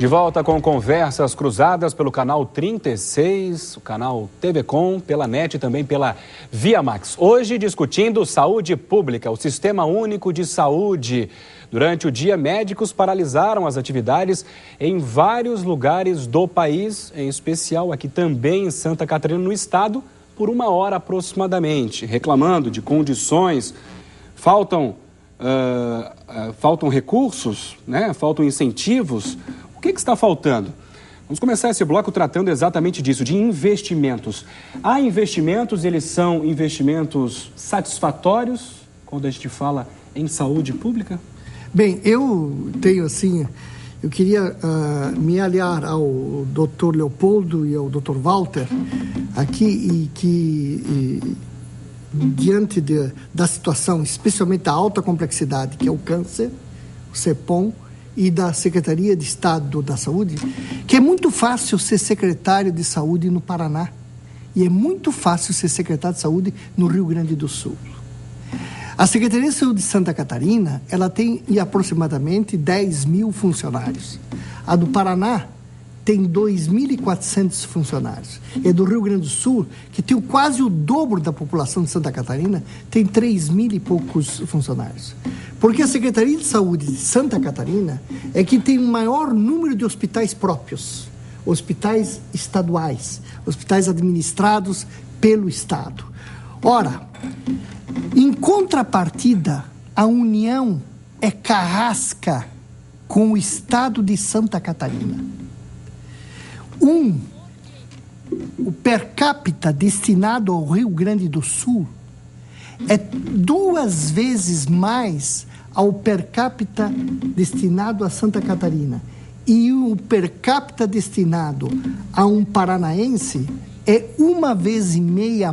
De volta com conversas cruzadas pelo canal 36, o canal TV Com, pela NET e também pela Via Max. Hoje discutindo saúde pública, o Sistema Único de Saúde. Durante o dia, médicos paralisaram as atividades em vários lugares do país, em especial aqui também em Santa Catarina, no estado, por 1 hora aproximadamente, reclamando de condições, faltam recursos, né? Faltam incentivos. O que está faltando? Vamos começar esse bloco tratando exatamente disso, de investimentos. Há investimentos, eles são investimentos satisfatórios, quando a gente fala em saúde pública? Bem, eu queria me aliar ao Dr. Leopoldo e ao Dr. Walter aqui diante da situação, especialmente da alta complexidade, que é o câncer, o CEPOM, e da Secretaria de Estado da Saúde, que é muito fácil ser secretário de saúde no Paraná e é muito fácil ser secretário de saúde no Rio Grande do Sul. A Secretaria de Saúde de Santa Catarina, ela tem aproximadamente 10 mil funcionários. A do Paraná tem 2.400 funcionários. E do Rio Grande do Sul, que tem quase o dobro da população de Santa Catarina, tem 3.000 e poucos funcionários. Porque a Secretaria de Saúde de Santa Catarina é que tem o maior número de hospitais próprios, hospitais estaduais, hospitais administrados pelo Estado. Ora, em contrapartida, a União é carrasca com o Estado de Santa Catarina. O per capita destinado ao Rio Grande do Sul é 2 vezes mais ao per capita destinado a Santa Catarina. E o per capita destinado a um paranaense é 1,5 vezes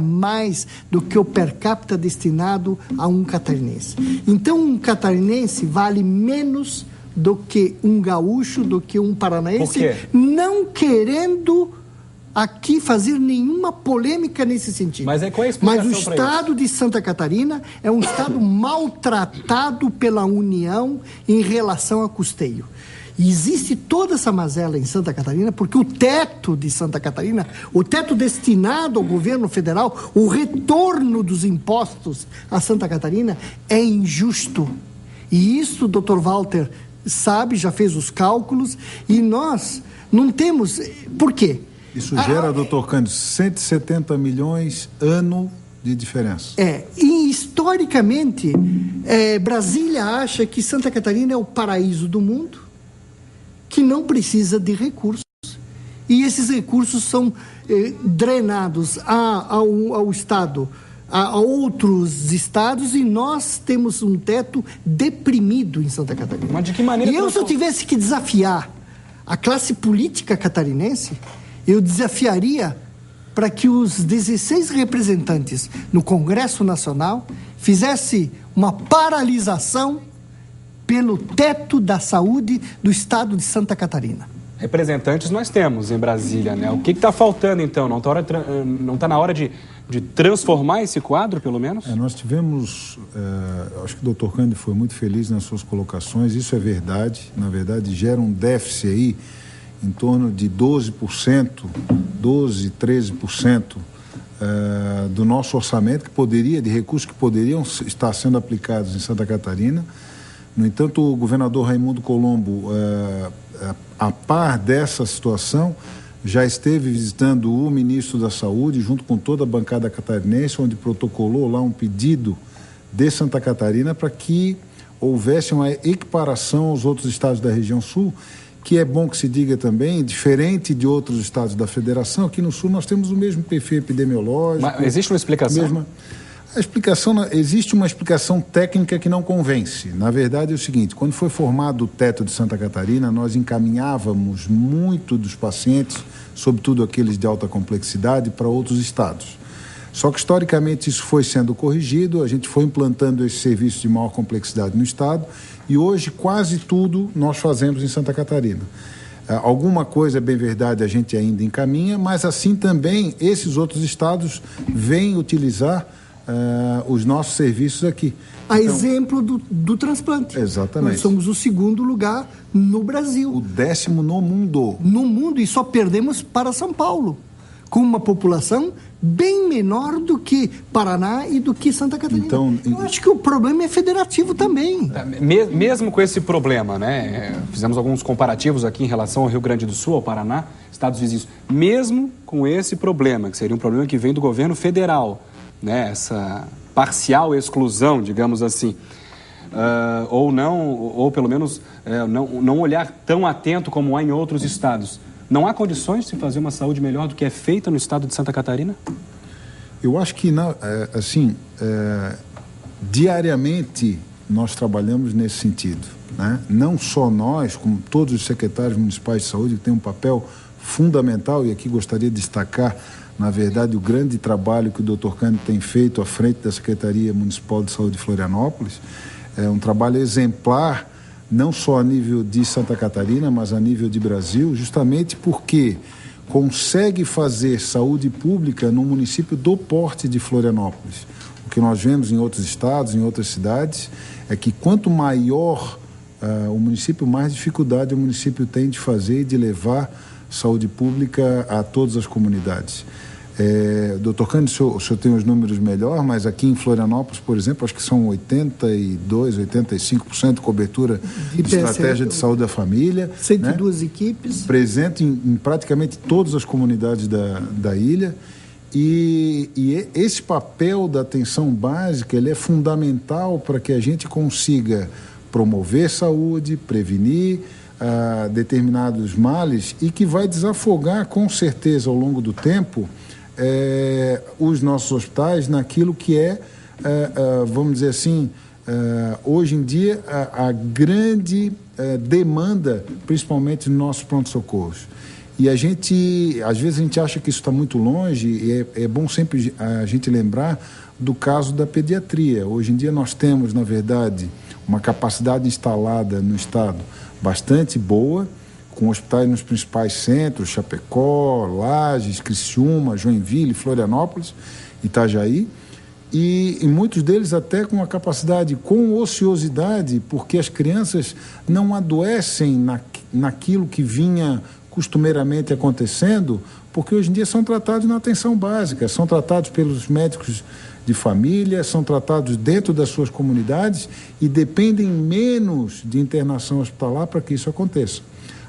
mais do que o per capita destinado a um catarinense. Então, um catarinense vale menos do que um gaúcho, do que um paranaense, não querendo aqui fazer nenhuma polêmica nesse sentido. Mas qual é a explicação? Mas o Estado de Santa Catarina é um Estado maltratado pela União em relação a custeio. E existe toda essa mazela em Santa Catarina, porque o teto de Santa Catarina, o teto destinado ao governo federal, o retorno dos impostos a Santa Catarina é injusto. E isso o Dr. Walter sabe, já fez os cálculos, e nós não temos... Por quê? Isso gera, doutor Cândido, 170 milhões ano de diferença. E historicamente, Brasília acha que Santa Catarina é o paraíso do mundo, que não precisa de recursos. E esses recursos são drenados ao Estado, a outros estados, e nós temos um teto deprimido em Santa Catarina. Mas de que maneira... E se eu tivesse que desafiar a classe política catarinense, eu desafiaria para que os 16 representantes no Congresso Nacional fizessem uma paralisação pelo teto da saúde do estado de Santa Catarina. Representantes nós temos em Brasília, né? O que está faltando, então? Não está na hora de transformar esse quadro, pelo menos? Nós tivemos... acho que o doutor Cândido foi muito feliz nas suas colocações. Isso é verdade. Na verdade, gera um déficit aí em torno de 12%, 13% do nosso orçamento, de recursos que poderiam estar sendo aplicados em Santa Catarina. No entanto, o governador Raimundo Colombo, a par dessa situação, já esteve visitando o ministro da Saúde, junto com toda a bancada catarinense, onde protocolou lá um pedido de Santa Catarina para que houvesse uma equiparação aos outros estados da região sul, que é bom que se diga também, diferente de outros estados da federação, aqui no sul nós temos o mesmo perfil epidemiológico. Mas existe uma explicação? Existe uma explicação técnica que não convence. Na verdade é o seguinte, quando foi formado o teto de Santa Catarina, nós encaminhávamos muito dos pacientes, sobretudo aqueles de alta complexidade, para outros estados. Só que historicamente isso foi sendo corrigido, a gente foi implantando esse serviço de maior complexidade no estado, e hoje quase tudo nós fazemos em Santa Catarina. Alguma coisa, é bem verdade, a gente ainda encaminha, mas assim também esses outros estados vêm utilizar os nossos serviços aqui. A exemplo do transplante. Exatamente. Nós somos o 2º lugar no Brasil. O 10º no mundo. No mundo, e só perdemos para São Paulo, com uma população bem menor do que Paraná e do que Santa Catarina. Então, eu acho que o problema é federativo também. Mesmo com esse problema, né? Fizemos alguns comparativos aqui em relação ao Rio Grande do Sul, ao Paraná, estados vizinhos. Mesmo com esse problema, que seria um problema que vem do governo federal, né? Essa parcial exclusão, digamos assim, ou pelo menos não olhar tão atento como há em outros estados. Não há condições de se fazer uma saúde melhor do que é feita no estado de Santa Catarina? Eu acho que, diariamente nós trabalhamos nesse sentido, né? Não só nós, como todos os secretários municipais de saúde, que têm um papel fundamental, e aqui gostaria de destacar, na verdade, o grande trabalho que o Dr. Cândido tem feito à frente da Secretaria Municipal de Saúde de Florianópolis. É um trabalho exemplar, não só a nível de Santa Catarina, mas a nível de Brasil, justamente porque consegue fazer saúde pública no município do porte de Florianópolis. O que nós vemos em outros estados, em outras cidades, é que quanto maior o município, mais dificuldade o município tem de fazer e de levar saúde pública a todas as comunidades. Doutor Cândido, o senhor tem os números melhor, mas aqui em Florianópolis, por exemplo, acho que são 85% de cobertura de estratégia de saúde da família. 102 equipes. Presente em praticamente todas as comunidades da ilha. E esse papel da atenção básica, ele é fundamental para que a gente consiga promover saúde, prevenir determinados males, e que vai desafogar, com certeza, ao longo do tempo, os nossos hospitais naquilo que vamos dizer assim, hoje em dia, a grande demanda, principalmente nos nossos pronto-socorros. E às vezes a gente acha que isso está muito longe, e é bom sempre a gente lembrar do caso da pediatria. Hoje em dia nós temos, na verdade, uma capacidade instalada no estado bastante boa, com hospitais nos principais centros, Chapecó, Lages, Criciúma, Joinville, Florianópolis, Itajaí, e muitos deles até com uma capacidade, com ociosidade, porque as crianças não adoecem naquilo que vinha costumeiramente acontecendo, porque hoje em dia são tratados na atenção básica, são tratados pelos médicos de família, são tratados dentro das suas comunidades e dependem menos de internação hospitalar para que isso aconteça.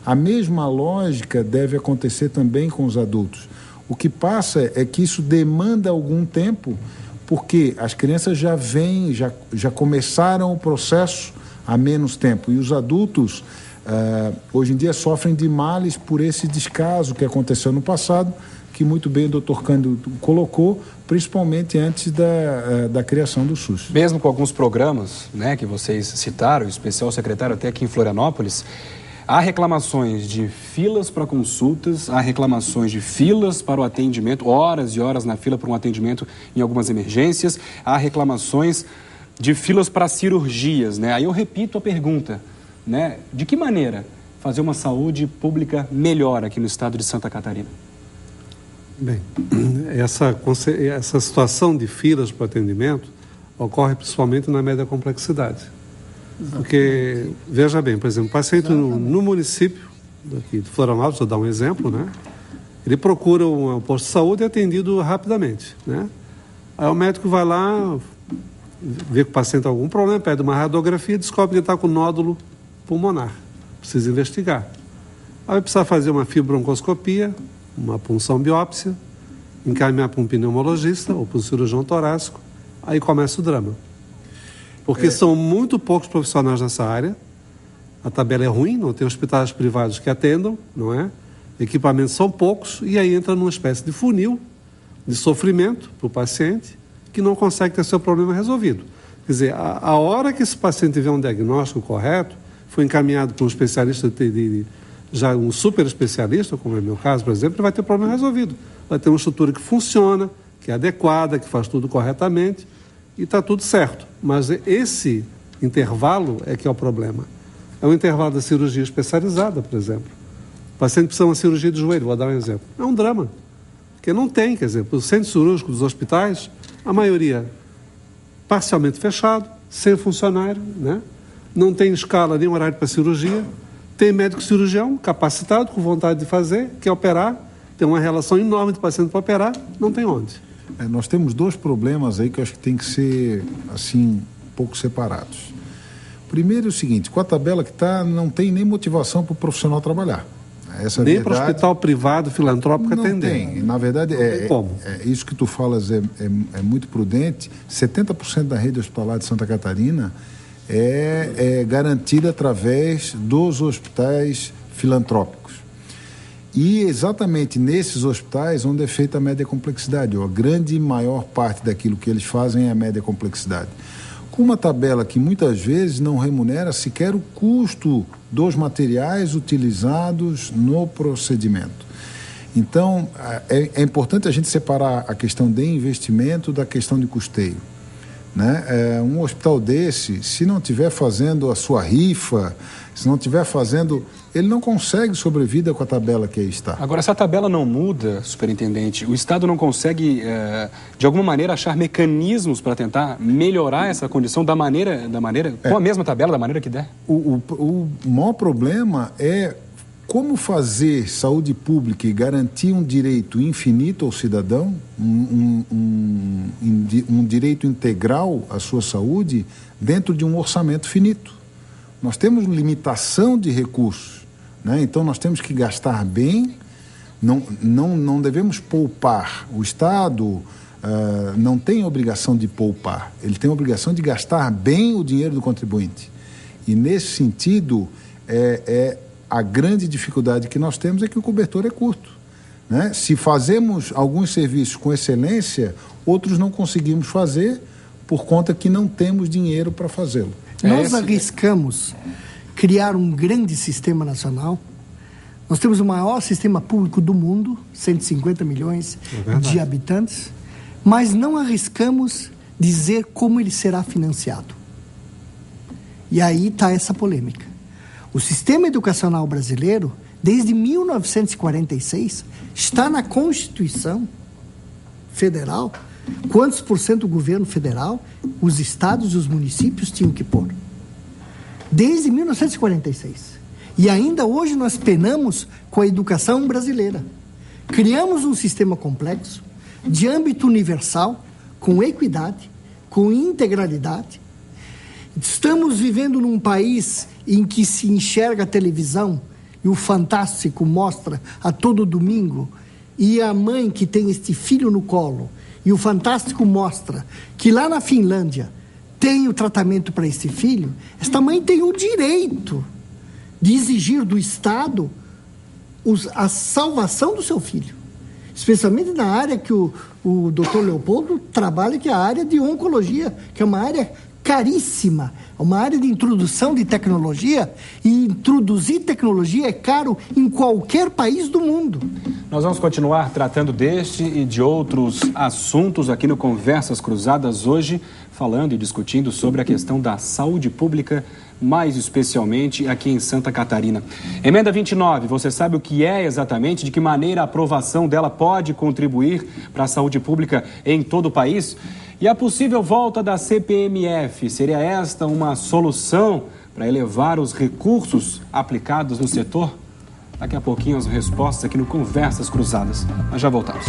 A mesma lógica deve acontecer também com os adultos. O que passa é que isso demanda algum tempo, porque as crianças já começaram o processo há menos tempo, e os adultos hoje em dia sofrem de males por esse descaso que aconteceu no passado, que muito bem o Dr. Cândido colocou, principalmente antes da criação do SUS. Mesmo com alguns programas, né, que vocês citaram, o especial secretário até aqui em Florianópolis, há reclamações de filas para consultas, há reclamações de filas para o atendimento, horas e horas na fila para um atendimento em algumas emergências, há reclamações de filas para cirurgias, né? Aí eu repito a pergunta, né? De que maneira fazer uma saúde pública melhor aqui no estado de Santa Catarina? Bem, essa situação de filas para atendimento ocorre principalmente na média complexidade. Porque, veja bem, por exemplo, o paciente no município aqui de Florianópolis, vou dar um exemplo, né? Ele procura um posto de saúde e é atendido rapidamente, né? Aí o médico vai lá, vê que o paciente tem algum problema, pede uma radiografia e descobre que ele está com nódulo pulmonar. Precisa investigar. Aí vai precisar fazer uma fibrobroncoscopia, uma punção biópsia, encaminhar para um pneumologista ou para um cirurgião torácico, aí começa o drama. Porque são muito poucos profissionais nessa área, a tabela é ruim, não tem hospitais privados que atendam, não é? Equipamentos são poucos, e aí entra numa espécie de funil de sofrimento para o paciente, que não consegue ter seu problema resolvido. Quer dizer, a hora que esse paciente tiver um diagnóstico correto, foi encaminhado para um especialista, já um super especialista, como é o meu caso, por exemplo, ele vai ter o problema resolvido. Vai ter uma estrutura que funciona, que é adequada, que faz tudo corretamente, e está tudo certo. Mas esse intervalo é que é o problema. É um intervalo da cirurgia especializada, por exemplo. O paciente precisa de uma cirurgia de joelho, vou dar um exemplo. É um drama. Porque não tem, quer dizer, o centro cirúrgico dos hospitais, a maioria parcialmente fechado, sem funcionário, né? Não tem escala nem horário para cirurgia, tem médico cirurgião capacitado, com vontade de fazer, quer operar, tem uma relação enorme de paciente para operar, não tem onde. Nós temos dois problemas aí que eu acho que tem que ser, assim, um pouco separados. Primeiro é o seguinte, com a tabela que está, não tem nem motivação para o profissional trabalhar. Essa nem para o hospital privado filantrópico não atender. Tem. Na verdade, isso que tu falas é muito prudente. 70% da rede hospitalar de Santa Catarina é garantida através dos hospitais filantrópicos. E exatamente nesses hospitais onde é feita a média complexidade, ou a grande maior parte daquilo que eles fazem é a média complexidade. Com uma tabela que muitas vezes não remunera sequer o custo dos materiais utilizados no procedimento. Então, é importante a gente separar a questão de investimento da questão de custeio, né? Um hospital desse, se não estiver fazendo a sua rifa, se não estiver fazendo, ele não consegue sobrevida com a tabela que aí está. Agora, essa tabela não muda, superintendente, o Estado não consegue, de alguma maneira, achar mecanismos para tentar melhorar essa condição da maneira com a mesma tabela, da maneira que der? O maior problema é como fazer saúde pública e garantir um direito infinito ao cidadão, um direito integral à sua saúde, dentro de um orçamento finito. Nós temos limitação de recursos, né? Então nós temos que gastar bem, não devemos poupar. O Estado não tem obrigação de poupar, ele tem a obrigação de gastar bem o dinheiro do contribuinte. E nesse sentido, a grande dificuldade que nós temos é que o cobertor é curto, né? Se fazemos alguns serviços com excelência, outros não conseguimos fazer por conta que não temos dinheiro para fazê-lo. Nós arriscamos criar um grande sistema nacional. Nós temos o maior sistema público do mundo, 150 milhões de habitantes, mas não arriscamos dizer como ele será financiado. E aí está essa polêmica. O sistema educacional brasileiro, desde 1946, está na Constituição Federal. Quantos por cento do governo federal, os estados e os municípios tinham que pôr? Desde 1946. E ainda hoje nós penamos com a educação brasileira. Criamos um sistema complexo, de âmbito universal, com equidade, com integralidade. Estamos vivendo num país em que se enxerga a televisão e o Fantástico mostra a todo domingo, e a mãe que tem este filho no colo, e o Fantástico mostra que lá na Finlândia tem o tratamento para esse filho, esta mãe tem o direito de exigir do Estado a salvação do seu filho. Especialmente na área que o Dr. Leopoldo trabalha, que é a área de oncologia, que é uma área caríssima, uma área de introdução de tecnologia, e introduzir tecnologia é caro em qualquer país do mundo. Nós vamos continuar tratando deste e de outros assuntos aqui no Conversas Cruzadas hoje, falando e discutindo sobre a questão da saúde pública, mais especialmente aqui em Santa Catarina. Emenda 29, você sabe o que é exatamente, de que maneira a aprovação dela pode contribuir para a saúde pública em todo o país? E a possível volta da CPMF, seria esta uma solução para elevar os recursos aplicados no setor? Daqui a pouquinho as respostas aqui no Conversas Cruzadas. Nós já voltamos.